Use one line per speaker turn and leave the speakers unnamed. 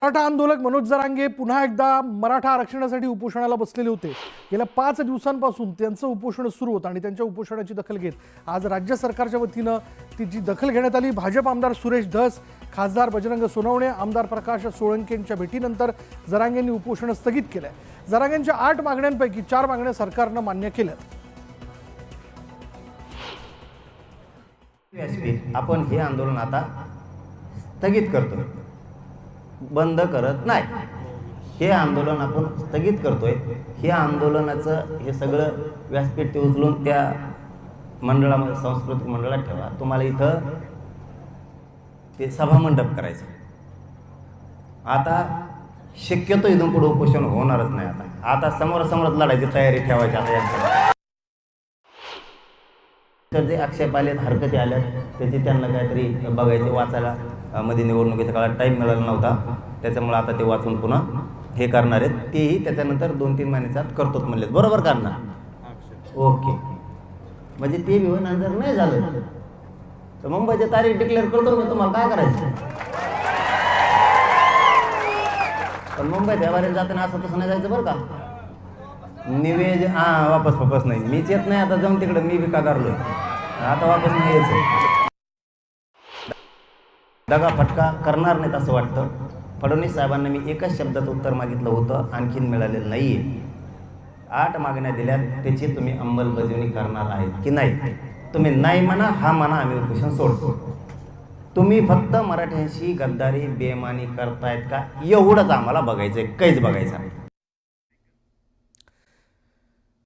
मराठा आंदोलक मनोज जरांगे पुन्हा एकदा मराठा आरक्षणासाठी उपोषणाला बसलेले होते। गेल्या 5 दिवसांपासून त्यांचं उपोषण सुरू होतं आणि त्यांच्या उपोषणाची दखल घेत आज राज्य सरकारच्या वतीनं तिची दखल घेण्यात आली। भाजप आमदार सुरेश धस, खासदार बजरंग सोनवणे, आमदार प्रकाश सोळंकेंच्या भेटीनंतर जरांगेंनी उपोषण स्थगित केलंय। जरांगेंच्या 8 मागण्यांपैकी 4 मागण्या सरकारनं मान्य केल्यात।
आपण हे आंदोलन आता स्थगित करतो, बंद करत नाही। हे आंदोलन आपण स्थगित करतोय। हे आंदोलनाचं हे सगळं व्यासपीठ ते उचलून त्या मंडळामध्ये सांस्कृतिक मंडळात ठेवा। तुम्हाला इथं ते सभा मंडप करायचं। आता शक्यतो इथून पुढे उपोषण होणारच नाही। आता समोरासमोर लढायची तयारी ठेवायची। आता तर जे आक्षेप आलेत, हरकती आल्यात, त्याची त्यांना काहीतरी बघायचे, वाचायला मध्ये निवडणुकीच्या काळात टाईम मिळाला नव्हता, त्याच्यामुळे आता ते वाचून पुन्हा हे करणार आहेत। तेही त्याच्यानंतर 2-3 महिन्याच्या आत करतोच म्हणलेत। बरोबर करणार? ओके, म्हणजे ते विवरण जर नाही झालं तर मुंबईची तारीख डिक्लेअर करतो मी, तुम्हाला काय करायचं? पण मुंबईत व्यवहारात जाताना असं तसं नाही जायचं बरं का। निवेद वापस नाही, मीच येत नाही आता, जाऊन तिकडे मी बी काकारलोय, आता वापस नाही यायचं। दगा फटका करणार नाहीत असं वाटतं। फडणवीस साहेबांना मी एकच शब्दाचं उत्तर मागितलं होतं, आणखीन मिळालेलं नाहीये। 8 मागण्या दिल्यात, त्याची तुम्ही अंमलबजावणी करणार आहेत की नाही? तुम्ही नाही म्हणा, हा म्हणा, आम्ही उपोषण सोडतो। तुम्ही फक्त मराठ्यांशी गद्दारी बेमानी करतायत का, एवढंच आम्हाला बघायचंय, काहीच बघायचं नाही।